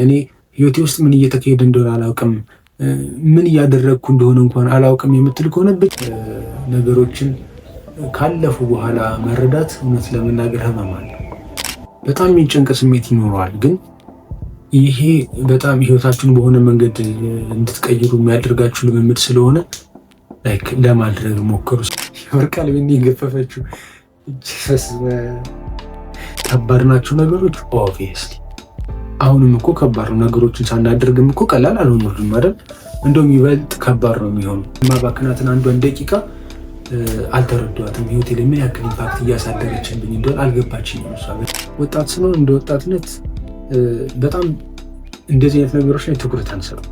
እኔ ህይወቴ ውስጥ ምን እየተካሄደ እንደሆነ አላውቅም፣ ምን እያደረግኩ እንደሆነ እንኳን አላውቅም የምትል ከሆነ ነገሮችን ካለፉ በኋላ መረዳት እውነት ለመናገር ህመም አለ። በጣም የሚጨንቅ ስሜት ይኖረዋል። ግን ይሄ በጣም ህይወታችሁን በሆነ መንገድ እንድትቀይሩ የሚያደርጋችሁ ልምምድ ስለሆነ ለማድረግ ሞክሩ። ወርቃል ምን የገፈፈችው ከባድ ናቸው ነገሮች። ኦብቪየስሊ አሁንም እኮ ከባድ ነው። ነገሮችን ሳናደርግም እኮ ቀላል አልሆኑልንም አይደል? እንደውም ይበልጥ ከባድ ነው የሚሆነው። ማባክናትን አንዷን ደቂቃ አልተረዷትም። ህይወቴ ላይ ምን ያክል ኢምፓክት እያሳደረችብኝ እንደሆነ አልገባችኝም። እሷ ወጣት ስለሆነ እንደ ወጣትነት በጣም እንደዚህ አይነት ነገሮች ላይ ትኩረት አንሰጥም።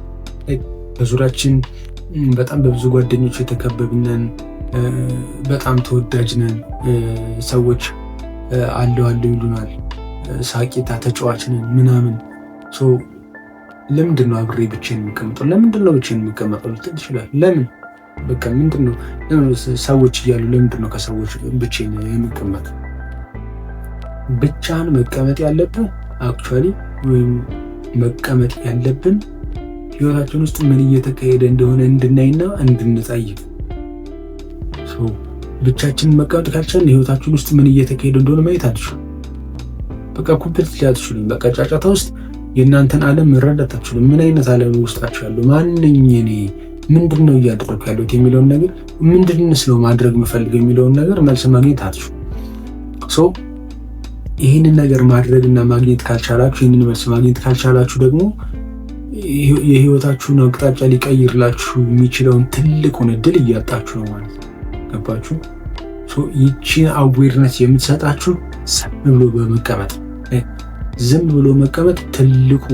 በዙሪያችን በጣም በብዙ ጓደኞች የተከበብነን፣ በጣም ተወዳጅ ነን። ሰዎች አለው ይሉናል፣ ሳቂታ ተጫዋች ነን ምናምን። ለምንድን ነው አብሬ ብቻዬን የምቀመጠው? ለምንድን ነው ብቻዬን የምቀመጠው ልትል ትችላለህ። ለምን በቃ ምንድን ነው ሰዎች እያሉ ለምንድን ነው ከሰዎች ብቻዬን የምቀመጠው? ብቻህን መቀመጥ ያለብህ አክቹዋሊ ወይም መቀመጥ ያለብን ህይወታችን ውስጥ ምን እየተካሄደ እንደሆነ እንድናይና እንድንጠይቅ። ብቻችንን መቀመጥ ካልቻልን ህይወታችን ውስጥ ምን እየተካሄደ እንደሆነ ማየት አትችሉም። በቃ ኮምፕሊት አትችሉም። በቃ ጫጫታ ውስጥ የእናንተን ዓለም መረዳት አትችሉም። ምን አይነት ዓለም ውስጣችሁ ያለው ማንኝ እኔ ምንድን ነው እያደረግኩ ያለሁት የሚለውን ነገር፣ ምንድንስ ነው ማድረግ የምፈልገው የሚለውን ነገር መልስ ማግኘት አትችሉም። ይህንን ነገር ማድረግና ማግኘት ካልቻላችሁ፣ ይህንን መልስ ማግኘት ካልቻላችሁ ደግሞ የህይወታችሁን አቅጣጫ ሊቀይርላችሁ የሚችለውን ትልቁን እድል እያጣችሁ ነው ማለት ነው። ገባችሁ? ይቺን አዌርነስ የምትሰጣችሁ ዝም ብሎ በመቀመጥ ዝም ብሎ መቀመጥ ትልቁ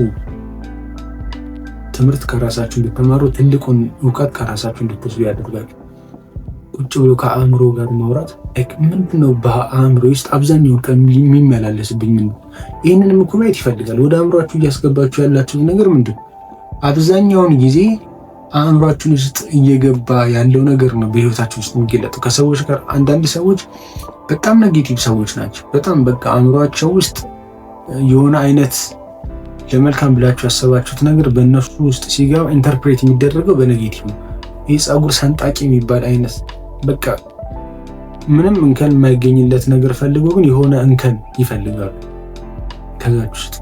ትምህርት ከራሳችሁ እንድትማሩ፣ ትልቁን እውቀት ከራሳችሁ እንድትወስዱ ያደርጋችሁ። ቁጭ ብሎ ከአእምሮ ጋር ማውራት ምንድነው? በአእምሮ ውስጥ አብዛኛውን ቀን የሚመላለስብኝ ምን? ይህንንም እኮ ማየት ይፈልጋል። ወደ አእምሯችሁ እያስገባችሁ ያላችሁት ነገር ምንድን? አብዛኛውን ጊዜ አእምሯችሁን ውስጥ እየገባ ያለው ነገር ነው በህይወታችሁ ውስጥ የሚገለጠው። ከሰዎች ጋር አንዳንድ ሰዎች በጣም ኔጌቲቭ ሰዎች ናቸው። በጣም በቃ አእምሯቸው ውስጥ የሆነ አይነት ለመልካም ብላችሁ ያሰባችሁት ነገር በእነሱ ውስጥ ሲገባ ኢንተርፕሬት የሚደረገው በኔጌቲቭ ነው። ይህ ፀጉር ሰንጣቂ የሚባል አይነት በቃ ምንም እንከን የማይገኝለት ነገር ፈልገው ግን የሆነ እንከን ይፈልጋሉ። ከዛች ውስጥ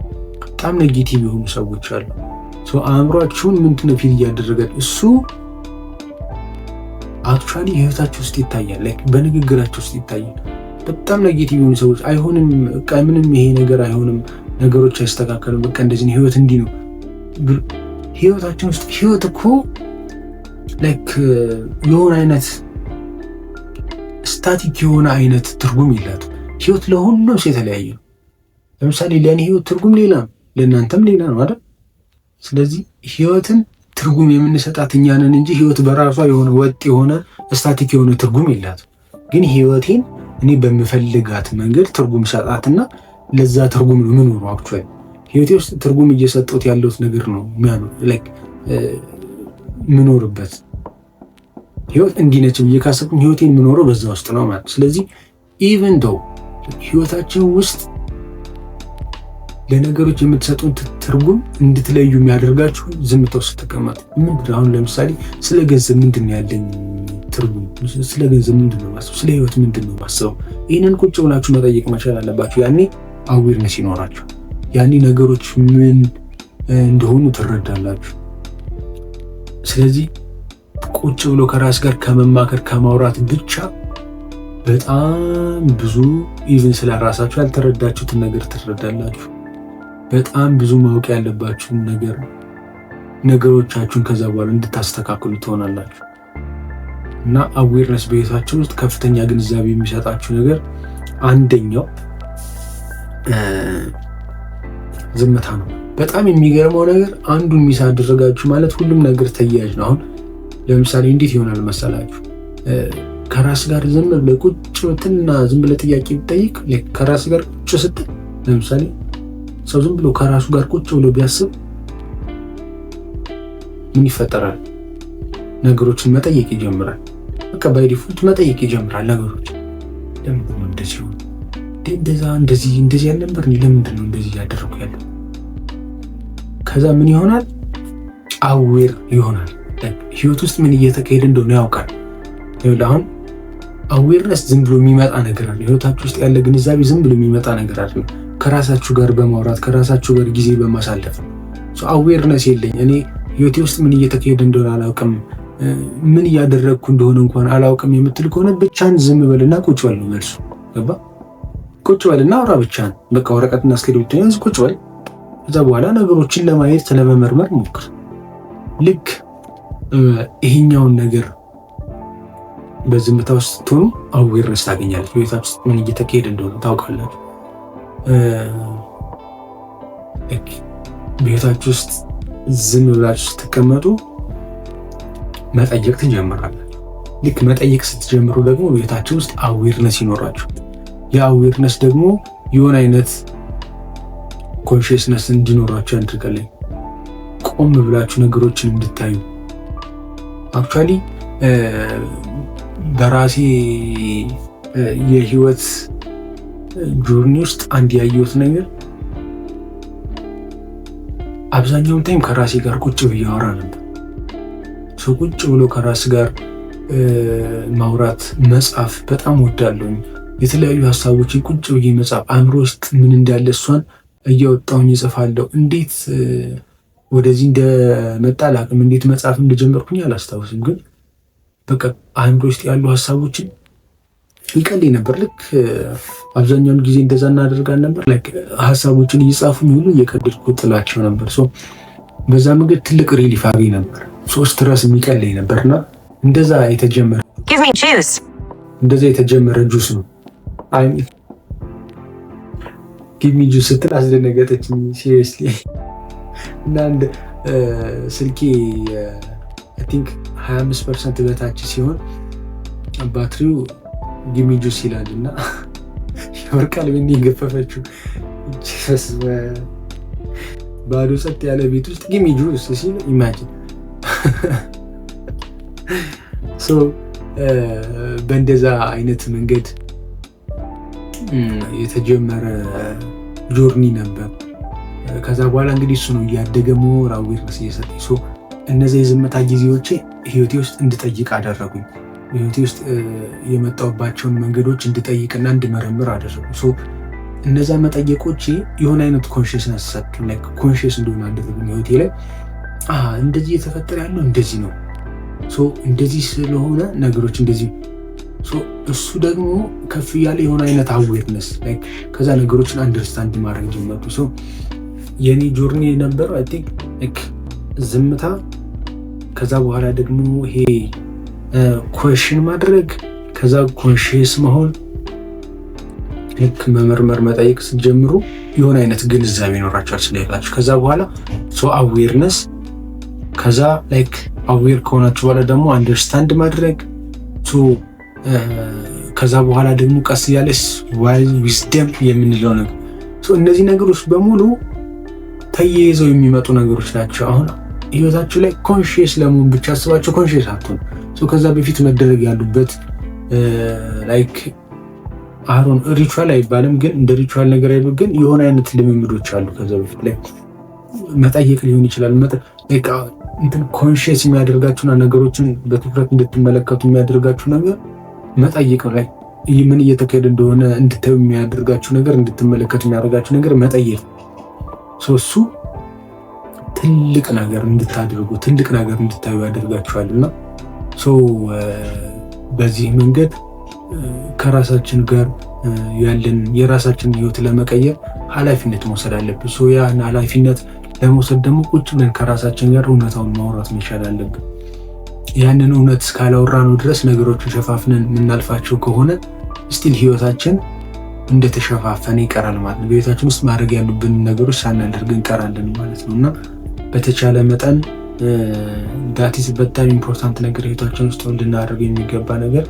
በጣም ኔጌቲቭ የሆኑ ሰዎች አሉ። አእምሯችሁን ምንድነው ፊል እያደረጋል? እሱ አክቹዋሊ ህይወታችሁ ውስጥ ይታያል። በንግግራችሁ ውስጥ ይታያል። በጣም ኔጌቲቭ የሆኑ ሰዎች አይሆንም፣ በቃ ምንም ይሄ ነገር አይሆንም፣ ነገሮች አይስተካከሉም፣ በቃ እንደዚህ ህይወት እንዲህ ነው። ህይወታችን ውስጥ ህይወት እኮ የሆነ አይነት ስታቲክ የሆነ አይነት ትርጉም የላትም። ህይወት ለሁሉም ሰው የተለያየ ነው። ለምሳሌ ለእኔ ህይወት ትርጉም ሌላ ነው፣ ለእናንተም ሌላ ነው አይደል? ስለዚህ ህይወትን ትርጉም የምንሰጣት እኛ ነን እንጂ ህይወት በራሷ የሆነ ወጥ የሆነ ስታቲክ የሆነ ትርጉም የላትም። ግን ህይወቴን እኔ በምፈልጋት መንገድ ትርጉም ሰጣትና ለዛ ትርጉም ነው የምኖረው። አክቹዋሊ ህይወቴ ውስጥ ትርጉም እየሰጠሁት ያለሁት ነገር ነው ምኖርበት። ህይወት እንዲህ ነች ብዬ ካሰብኩኝ ህይወቴን የምኖረው በዛ ውስጥ ነው ማለት። ስለዚህ ኢቨን ዶው ህይወታችን ውስጥ ለነገሮች የምትሰጡን ትርጉም እንድትለዩ የሚያደርጋችሁ ዝምታ ውስጥ ተቀመጡ። ምንድን አሁን ለምሳሌ ስለ ገንዘብ ምንድን ነው ያለኝ ትርጉም? ስለ ገንዘብ ምንድን ነው ማስበው? ስለ ህይወት ምንድን ነው ማስበው? ይህንን ቁጭ ብላችሁ መጠየቅ መቻል አለባችሁ። ያኔ አዌርነስ ይኖራችሁ። ያኔ ነገሮች ምን እንደሆኑ ትረዳላችሁ። ስለዚህ ቁጭ ብሎ ከራስ ጋር ከመማከር ከማውራት ብቻ በጣም ብዙ ኢቭን ስለ ራሳችሁ ያልተረዳችሁትን ነገር ትረዳላችሁ። በጣም ብዙ ማወቅ ያለባችሁን ነገሮቻችሁን ከዛ በኋላ እንድታስተካክሉ ትሆናላችሁ። እና አዌርነስ በህይወታችሁ ውስጥ ከፍተኛ ግንዛቤ የሚሰጣችሁ ነገር አንደኛው ዝምታ ነው። በጣም የሚገርመው ነገር አንዱን ሚስ አደረጋችሁ ማለት ሁሉም ነገር ተያያዥ ነው። አሁን ለምሳሌ እንዴት ይሆናል መሰላችሁ? ከራስ ጋር ዝም ብለህ ቁጭ ብትልና ዝም ብለህ ጥያቄ ብትጠይቅ፣ ከራስ ጋር ቁጭ ስትል ለምሳሌ ሰው ዝም ብሎ ከራሱ ጋር ቁጭ ብሎ ቢያስብ ምን ይፈጠራል? ነገሮችን መጠየቅ ይጀምራል። በቃ ባይ ዲፎልት መጠየቅ ይጀምራል። ነገሮች ለምን ነው እንደዚህ ሆነ? እንደዚህ ያልነበር? ለምንድን ነው እንደዚህ ያደረኩ ያለው? ከዛ ምን ይሆናል? አዌር ይሆናል። ህይወት ውስጥ ምን እየተካሄደ እንደሆነ ያውቃል። አሁን አዌርነስ ዝም ብሎ የሚመጣ ነገር አለ። ህይወታችሁ ውስጥ ያለ ግንዛቤ ዝም ብሎ የሚመጣ ነገር አለ። ከራሳችሁ ጋር በማውራት ከራሳችሁ ጋር ጊዜ በማሳለፍ አዌርነስ የለኝ እኔ ህይወቴ ውስጥ ምን እየተካሄደ እንደሆነ አላውቅም፣ ምን እያደረግኩ እንደሆነ እንኳን አላውቅም የምትል ከሆነ ብቻን ዝም በልና ቁጭ በል ነው መልሱ። ገባ? ቁጭ በልና አውራ ብቻን። በቃ ወረቀትና እስክሪብቶ ያዝ፣ ቁጭ በል። ከዛ በኋላ ነገሮችን ለማየት ለመመርመር ሞክር። ልክ ይሄኛውን ነገር በዝምታ ውስጥ ስትሆኑ አዌርነስ ታገኛለች። ህይወታችሁ ውስጥ ምን እየተካሄደ እንደሆነ ታውቃላችሁ። በህይወታችሁ ውስጥ ዝም ብላችሁ ስትቀመጡ መጠየቅ ትጀምራላችሁ። ልክ መጠየቅ ስትጀምሩ ደግሞ በህይወታችሁ ውስጥ አዌርነስ ይኖራችሁ። የአዌርነስ ደግሞ የሆነ አይነት ኮንሽስነስ እንዲኖራችሁ ያድርጋል። ቆም ብላችሁ ነገሮችን እንድታዩ። አክቹዋሊ በራሴ የህይወት ጆርኒ ውስጥ አንድ ያየሁት ነገር አብዛኛውን ታይም ከራሴ ጋር ቁጭ ብዬ አወራ ነበር። ሰው ቁጭ ብሎ ከራስ ጋር ማውራት መጻፍ በጣም ወዳለሁኝ። የተለያዩ ሀሳቦችን ቁጭ ብዬ መጻፍ፣ አእምሮ ውስጥ ምን እንዳለ እሷን እያወጣሁኝ እጽፋለሁ። እንዴት ወደዚህ እንደመጣ አላውቅም። እንዴት መጻፍ እንደጀመርኩኝ አላስታውስም። ግን በቃ አእምሮ ውስጥ ያሉ ሀሳቦችን ይቀልኝ ነበር። ልክ አብዛኛውን ጊዜ እንደዛ እናደርጋለን ነበር። ሀሳቦችን እየጻፉኝ ሁሉ እየቀደድኩ ጥላቸው ነበር። በዛ መንገድ ትልቅ ሪሊፍ አገኝ ነበር። ስትረስ የሚቀልኝ ነበርና እንደዛ የተጀመረ ጁስ ነው። ጊቭ ሚ ጁስ ስትል አስደነገጠችኝ ሲሪየስሊ። እና እንደ ስልኬ አይ ቲንክ 25% በታች ሲሆን ባትሪው ጊቭ ሚ ጁስ ይላል እና የወርቃል ምን የገፈፈችው ባዶ ጸጥ ያለ ቤት ውስጥ ጊቭ ሚ ጁስ ሲል ኢማጂን። በእንደዛ አይነት መንገድ የተጀመረ ጆርኒ ነበር። ከዛ በኋላ እንግዲህ እሱ ነው እያደገ ሞር አዌርነስ እየሰጠኝ። እነዚህ የዝምታ ጊዜዎቼ ህይወቴ ውስጥ እንድጠይቅ አደረጉኝ። ህይወቴ ውስጥ የመጣሁባቸውን መንገዶች እንድጠይቅና እንድመረምር አደረጉ። እነዛ መጠየቆቼ የሆነ አይነት ኮንሽስነስ ሰጡኝ። ኮንሽስ እንደሆነ አደረጉኝ ህይወቴ ላይ እንደዚህ እየተፈጠረ ያለው እንደዚህ ነው። እንደዚህ ስለሆነ ነገሮች እንደዚህ እሱ ደግሞ ከፍ እያለ የሆነ አይነት አዌርነስ ከዛ ነገሮችን አንደርስታንድ ማድረግ ጀመሩ። የኔ ጆርኒ የነበረው አይ ቲንክ ዝምታ፣ ከዛ በኋላ ደግሞ ይሄ ኮሽን ማድረግ፣ ከዛ ኮንሽስ መሆን፣ ልክ መመርመር መጠየቅ ስትጀምሩ የሆነ አይነት ግንዛቤ ይኖራችኋል ስለህይወታችሁ። ከዛ በኋላ አዌርነስ፣ ከዛ አዌር ከሆናችሁ በኋላ ደግሞ አንደርስታንድ ማድረግ፣ ከዛ በኋላ ደግሞ ቀስ እያለስ ዋይዝ ዊዝደም የምንለው ነገር። እነዚህ ነገሮች በሙሉ ተያይዘው የሚመጡ ነገሮች ናቸው። አሁን ህይወታችሁ ላይ ኮንሽስ ለመሆን ብቻ አስባችሁ ኮንሽስ አትሆኑ። ከዛ በፊት መደረግ ያሉበት አሁን ሪቹዋል አይባልም፣ ግን እንደ ሪቹዋል ነገር አይደለም፣ ግን የሆነ አይነት ልምምዶች አሉ። ከዛ በፊት መጠየቅ ሊሆን ይችላል። ኮንሽስ የሚያደርጋችሁና ነገሮችን በትኩረት እንድትመለከቱ የሚያደርጋችሁ ነገር መጠየቅ ነው። ምን እየተካሄደ እንደሆነ እንድታዩ የሚያደርጋችሁ ነገር፣ እንድትመለከቱ የሚያደርጋችሁ ነገር መጠየቅ። እሱ ትልቅ ነገር እንድታደርጉ ትልቅ ነገር እንድታዩ ያደርጋችኋል። እና በዚህ መንገድ ከራሳችን ጋር ያለን የራሳችንን ህይወት ለመቀየር ኃላፊነት መውሰድ አለብን። ያን ኃላፊነት ለመውሰድ ደግሞ ቁጭ ብለን ከራሳችን ጋር እውነታውን ማውራት መቻል አለብን። ያንን እውነት እስካላወራነው ድረስ ነገሮችን ሸፋፍነን የምናልፋቸው ከሆነ ስቲል ህይወታችን እንደተሸፋፈነ ይቀራል ማለት ነው። በህይወታችን ውስጥ ማድረግ ያሉብን ነገሮች ሳናደርግ እንቀራለን ማለት ነው። እና በተቻለ መጠን ዳቲስ በጣም ኢምፖርታንት ነገር ህይወታችን ውስጥ እንድናደርግ የሚገባ ነገር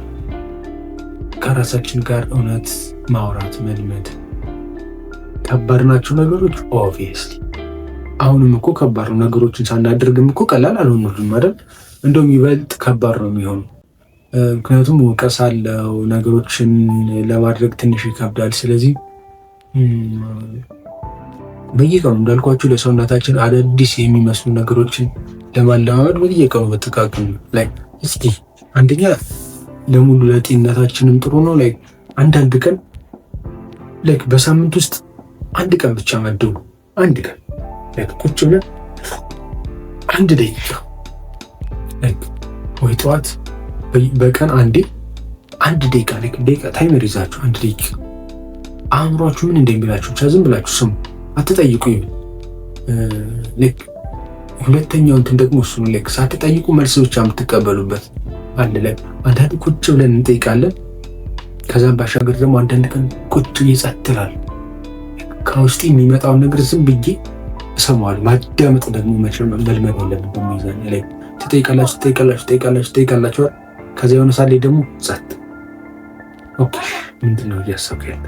ከራሳችን ጋር እውነት ማውራት መልመድ። ከባድ ናቸው ነገሮች ኦብቪየስሊ። አሁንም እኮ ከባድ ነው። ነገሮችን ሳናደርግም እኮ ቀላል አልሆኑልንም አይደል? እንደውም ይበልጥ ከባድ ነው የሚሆኑ። ምክንያቱም ወቀሳ አለው፣ ነገሮችን ለማድረግ ትንሽ ይከብዳል። ስለዚህ በየቀኑ እንዳልኳችሁ ለሰውነታችን አዳዲስ የሚመስሉ ነገሮችን ለማለማመድ በየቀኑ በተካከሉ ላይ እስኪ አንደኛ ለሙሉ ለጤንነታችንም ጥሩ ነው። ላይ አንዳንድ ቀን ላይክ በሳምንት ውስጥ አንድ ቀን ብቻ መድቡ። አንድ ቀን ላይክ ቁጭ ብለን አንድ ደቂቃ ላይክ ወይ ጠዋት በቀን አንድ ደቂቃ ላይክ ደቂቃ ታይመር ይዛችሁ አንድ ደቂቃ አእምሯችሁ ምን እንደሚላችሁ ብቻ ዝም ብላችሁ ስሙ፣ አትጠይቁ። ላይክ ሁለተኛው እንትን ደግሞ እሱ ነው። ላይክ ሳትጠይቁ መልስ ብቻ የምትቀበሉበት አለ። ላይ አንዳንድ ቁጭ ብለን እንጠይቃለን። ከዛም ባሻገር ደግሞ አንዳንድ ቀን ቁጭ ይጸጥላል። ከውስጥ የሚመጣውን ነገር ዝም ብዬ እሰማዋለሁ። ማዳመጥ ደግሞ መልመድ ያለብን በሚዛን ላይ ትጠይቃላችሁ። ከዛ የሆነ ሳሌ ደግሞ ጸጥ። ኦኬ ምንድን ነው እያሰብክ ያለ?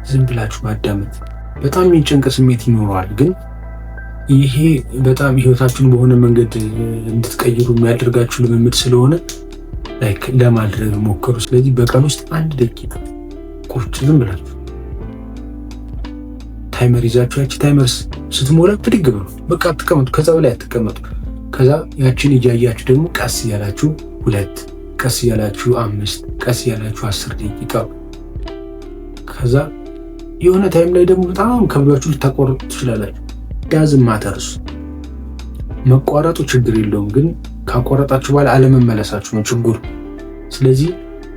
ዝም ብላችሁ ማዳመጥ በጣም የሚጨንቅ ስሜት ይኖረዋል፣ ግን ይሄ በጣም ህይወታችሁን በሆነ መንገድ እንድትቀይሩ የሚያደርጋችሁ ልምምድ ስለሆነ ላይክ ለማድረግ ሞክሩ። ስለዚህ በቀን ውስጥ አንድ ደቂቃ ቁጭ ዝም ብላችሁ ታይመር ይዛችሁ ያቺ ታይመር ስትሞላ ብድግ ብሎ በቃ አትቀመጡ፣ ከዛ በላይ አትቀመጡ። ከዛ ያችን እያያችሁ ደግሞ ቀስ እያላችሁ 2 ቀስ እያላችሁ 5 ቀስ እያላችሁ 10 ደቂቃ። ከዛ የሆነ ታይም ላይ ደግሞ በጣም ከብዷችሁ ልታቋርጡ ትችላላችሁ። ዳዝም ማተርስ መቋረጡ ችግር የለውም፣ ግን ካቋረጣችሁ በኋላ አለመመለሳችሁ ነው ችግሩ። ስለዚህ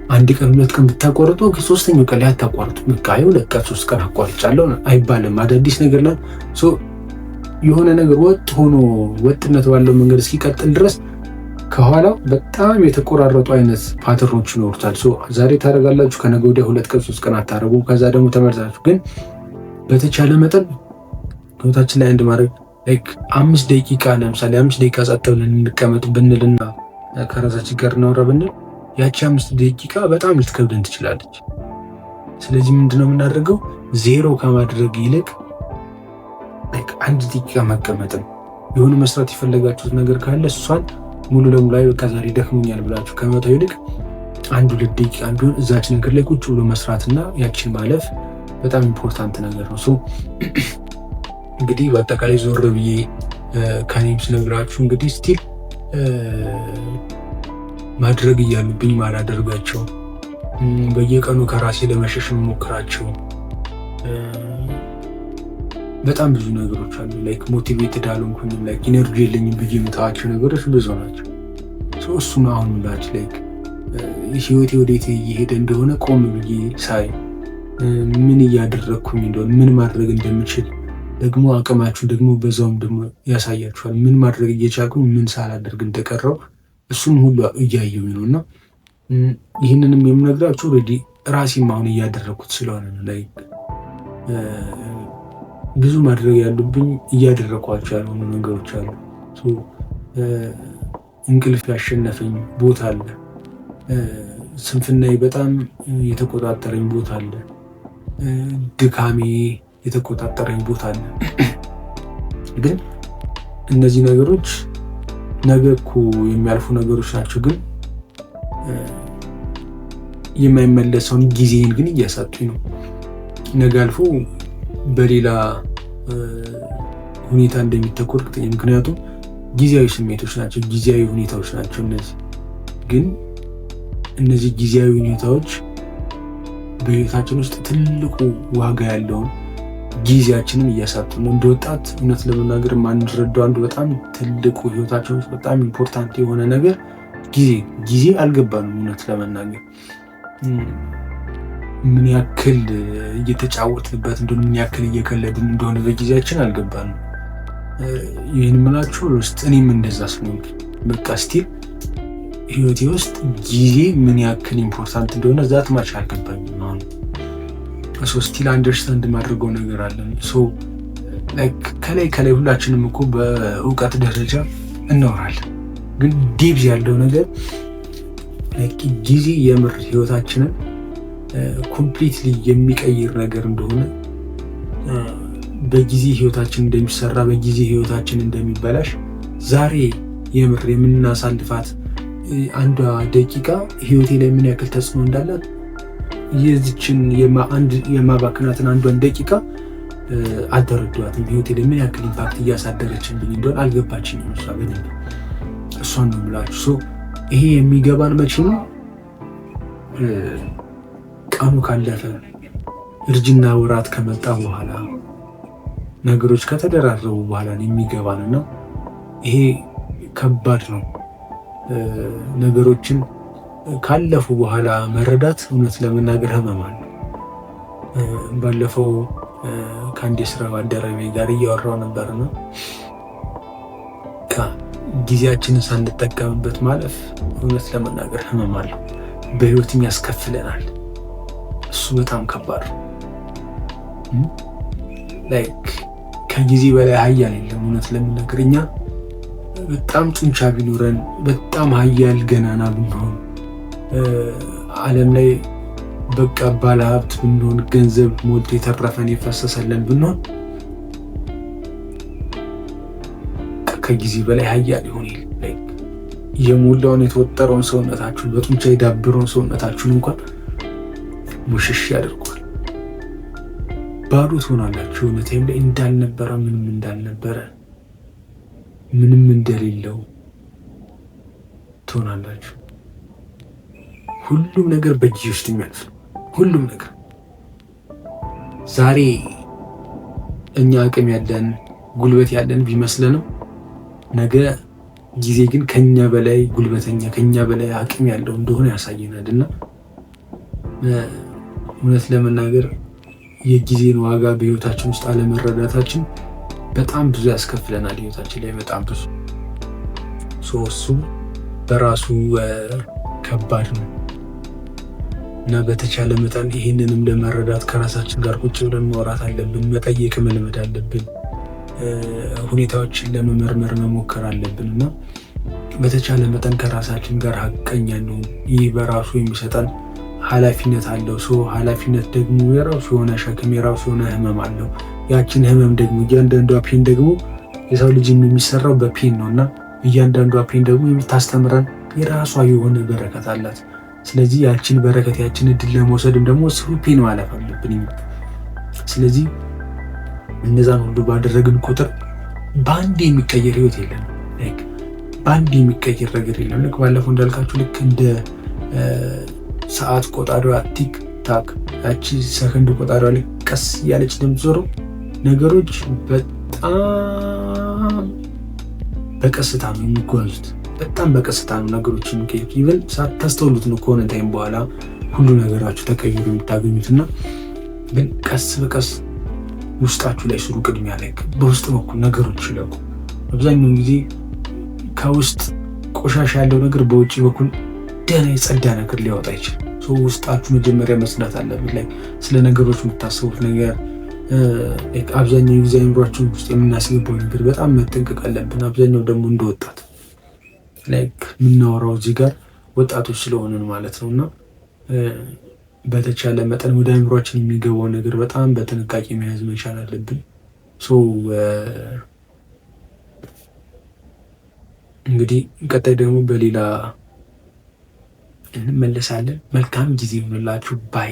አንድ ቀን 2 ቀን ብታቋርጡ ሶስተኛው ቀን ላይ አታቋርጡ። በቃ 2 ቀን 3 ቀን አቋርጫለሁ አይባልም። አዳዲስ ነገር ላይ የሆነ ነገር ወጥነት ባለው መንገድ እስኪቀጥል ድረስ ከኋላው በጣም የተቆራረጡ አይነት ፓተርኖች ይኖሩታል። ዛሬ ታደርጋላችሁ፣ ከነገ ወዲያ 2 ቀን 3 ቀን አታደርጉ። ከዛ ደግሞ ተመልሳችሁ ግን በተቻለ መጠን ህይወታችን ላይ አንድ ማድረግ ላይክ 5 ደቂቃ ለምሳሌ 5 ደቂቃ ጸጥ ብለን እንቀመጥ ብንልና ከራሳችን ጋር እናወራ ብንል ያቺ 5 ደቂቃ በጣም ልትከብደን ትችላለች። ስለዚህ ምንድነው የምናደርገው? 0 ከማድረግ ይልቅ ላይክ 1 ደቂቃ መቀመጥም የሆነ መስራት የፈለጋችሁት ነገር ካለ እሷን ሙሉ ለሙሉ ላይ በቃ ዛሬ ደክሞኛል ብላችሁ ከመተው ይልቅ 1-2 ደቂቃ ቢሆን እዛች ነገር ላይ ቁጭ ብሎ መስራትና ያችን ማለፍ በጣም ኢምፖርታንት ነገር ነው። እንግዲህ በአጠቃላይ ዞር ብዬ ከኔም ስነግራችሁ እንግዲህ ስቲል ማድረግ እያሉብኝ ማላደርጋቸው በየቀኑ ከራሴ ለመሸሽ የምሞክራቸው በጣም ብዙ ነገሮች አሉ። ላይክ ሞቲቬትድ አልሆንኩኝም፣ ላይክ ኢነርጂ የለኝም ብዬ የምተዋቸው ነገሮች ብዙ ናቸው። እሱን አሁን ላችሁ ላይክ ህይወቴ ወዴት እየሄደ እንደሆነ ቆም ብዬ ሳይ ምን እያደረግኩኝ እንደሆነ ምን ማድረግ እንደምችል ደግሞ አቅማችሁ ደግሞ በዛውም ደግሞ ያሳያችኋል። ምን ማድረግ እየቻልኩኝ ምን ሳላደርግ እንደቀረው እሱን ሁሉ እያየሁኝ ነው። እና ይህንንም የምነግራችሁ ኦልሬዲ ራሴም አሁን እያደረግኩት ስለሆነ ነው። ላይ ብዙ ማድረግ ያሉብኝ እያደረኳቸው ያልሆኑ ነገሮች አሉ። እንቅልፍ ያሸነፈኝ ቦታ አለ። ስንፍናዬ በጣም የተቆጣጠረኝ ቦታ አለ። ድካሜ የተቆጣጠረኝ ቦታ አለ። ግን እነዚህ ነገሮች ነገ እኮ የሚያልፉ ነገሮች ናቸው። ግን የማይመለሰውን ጊዜን ግን እያሳጡኝ ነው። ነገ አልፎ በሌላ ሁኔታ እንደሚተኮር እርግጠኛ። ምክንያቱም ጊዜያዊ ስሜቶች ናቸው፣ ጊዜያዊ ሁኔታዎች ናቸው እነዚህ። ግን እነዚህ ጊዜያዊ ሁኔታዎች በህይወታችን ውስጥ ትልቁ ዋጋ ያለውን ጊዜያችንን እያሳጡ ነው። እንደ ወጣት እውነት ለመናገር የማንረዳው አንዱ በጣም ትልቁ ህይወታችን ውስጥ በጣም ኢምፖርታንት የሆነ ነገር ጊዜ አልገባንም። እውነት ለመናገር ምን ያክል እየተጫወትንበት እንደሆነ ምን ያክል እየቀለድን እንደሆነ በጊዜያችን አልገባንም። ይህን ምላችሁ ውስጥ እኔም እንደዛ ስለሆንኩ በቃ ስቲል ህይወቴ ውስጥ ጊዜ ምን ያክል ኢምፖርታንት እንደሆነ ዛት ማች አልገባኝም። አሁን ስቲል አንደርስታንድ ማድረገው ነገር አለን። ከላይ ሁላችንም እኮ በእውቀት ደረጃ እናወራለን፣ ግን ዴፕዝ ያለው ነገር ጊዜ የምር ህይወታችንን ኮምፕሊትሊ የሚቀይር ነገር እንደሆነ፣ በጊዜ ህይወታችን እንደሚሰራ፣ በጊዜ ህይወታችን እንደሚበላሽ፣ ዛሬ የምር የምናሳልፋት አንዷ ደቂቃ ህይወቴ ላይ ምን ያክል ተጽዕኖ እንዳላት የዚችን የማባክናትን አንዷን ደቂቃ አልተረዷትም። ህይወቴ ላይ ምን ያክል ኢምፓክት እያሳደረችብኝ እንደሆነ አልገባችኝም። እሷ በደንብ እሷን ነው የምላችሁ። ይሄ የሚገባን መቼ ነው? ቀኑ ካለፈ እርጅና ወራት ከመጣ በኋላ ነገሮች ከተደራረቡ በኋላ ነው የሚገባን እና ይሄ ከባድ ነው። ነገሮችን ካለፉ በኋላ መረዳት እውነት ለመናገር ህመም አለ። ባለፈው ከአንድ የስራ ባልደረቤ ጋር እያወራው ነበርና ጊዜያችንን ሳንጠቀምበት ማለፍ እውነት ለመናገር ህመም አለው፣ በህይወትም ያስከፍለናል። እሱ በጣም ከባድ ነው። ላይክ ከጊዜ በላይ ሀያል የለም። እውነት ለመናገር እኛ በጣም ጡንቻ ቢኖረን በጣም ሀያል ገናና ብንሆን ዓለም ላይ በቃ ባለ ሀብት ብንሆን ገንዘብ ሞልቶ የተረፈን የፈሰሰለን ብንሆን ከጊዜ በላይ ሀያል ይሆን የሞላውን የተወጠረውን ሰውነታችሁን በጡንቻ የዳበረውን ሰውነታችሁን እንኳን ሙሽሽ ያደርጓል። ባዶ ትሆናላችሁ። እውነቴም ላይ እንዳልነበረ ምንም እንዳልነበረ ምንም እንደሌለው ትሆናላችሁ። ሁሉም ነገር በጊዜ ውስጥ የሚያልፍ ሁሉም ነገር ዛሬ እኛ አቅም ያለን ጉልበት ያለን ቢመስለንም ነገ ጊዜ ግን ከኛ በላይ ጉልበተኛ ከኛ በላይ አቅም ያለው እንደሆነ ያሳየናል። እና እውነት ለመናገር የጊዜን ዋጋ በህይወታችን ውስጥ አለመረዳታችን በጣም ብዙ ያስከፍለናል። ህይወታችን ላይ በጣም ብዙ እሱ በራሱ ከባድ ነው እና በተቻለ መጠን ይህንንም ለመረዳት ከራሳችን ጋር ቁጭ ብለን ማውራት አለብን። መጠየቅ መልመድ አለብን። ሁኔታዎችን ለመመርመር መሞከር አለብን እና በተቻለ መጠን ከራሳችን ጋር ሀቀኛ ነው። ይህ በራሱ የሚሰጠን ኃላፊነት አለው። ኃላፊነት ደግሞ የራሱ የሆነ ሸክም የራሱ የሆነ ህመም አለው። ያችን ህመም ደግሞ እያንዳንዷ ፔን ደግሞ የሰው ልጅ የሚሰራው በፔን ነው እና እያንዳንዷ ፔን ደግሞ የምታስተምረን የራሷ የሆነ በረከት አላት። ስለዚህ ያችን በረከት ያችን እድል ለመውሰድም ደግሞ ስሩ ፔን ማለፍ አለብን። ስለዚህ እነዛን ሁሉ ባደረግን ቁጥር በአንድ የሚቀየር ህይወት የለም። በአንድ የሚቀየር ነገር የለም። ልክ ባለፈው እንዳልካችሁ ልክ እንደ ሰዓት ቆጣሪዋ ቲክ ታክ ያቺ ሰከንድ ቆጣሪዋ ላይ ቀስ እያለች እንደምትዞረው ነገሮች በጣም በቀስታ ነው የሚጓዙት። በጣም በቀስታ ነው ነገሮች የሚቀየሩት። ኢቨን ሳታስተውሉት ነው ከሆነ ታይም በኋላ ሁሉ ነገራችሁ ተቀይሮ የምታገኙት እና ግን ቀስ በቀስ ውስጣችሁ ላይ ስሩ። ቅድሚያ ላይ በውስጥ በኩል ነገሮች ይለቁ። አብዛኛውን ጊዜ ከውስጥ ቆሻሻ ያለው ነገር በውጭ በኩል ደህና የጸዳ ነገር ሊያወጣ ይችላል። ውስጣችሁ መጀመሪያ መስራት አለበት። ላይ ስለ ነገሮች የምታስቡት ነገር አብዛኛው ጊዜ አይምሯችን ውስጥ የምናስገባው ነገር በጣም መጠንቀቅ አለብን። አብዛኛው ደግሞ እንደወጣት የምናወራው እዚህ ጋር ወጣቶች ስለሆንን ማለት ነው እና በተቻለ መጠን ወደ አይምሯችን የሚገባው ነገር በጣም በጥንቃቄ መያዝ መቻል አለብን። እንግዲህ ቀጣይ ደግሞ በሌላ እንመለሳለን። መልካም ጊዜ ይሁንላችሁ ባይ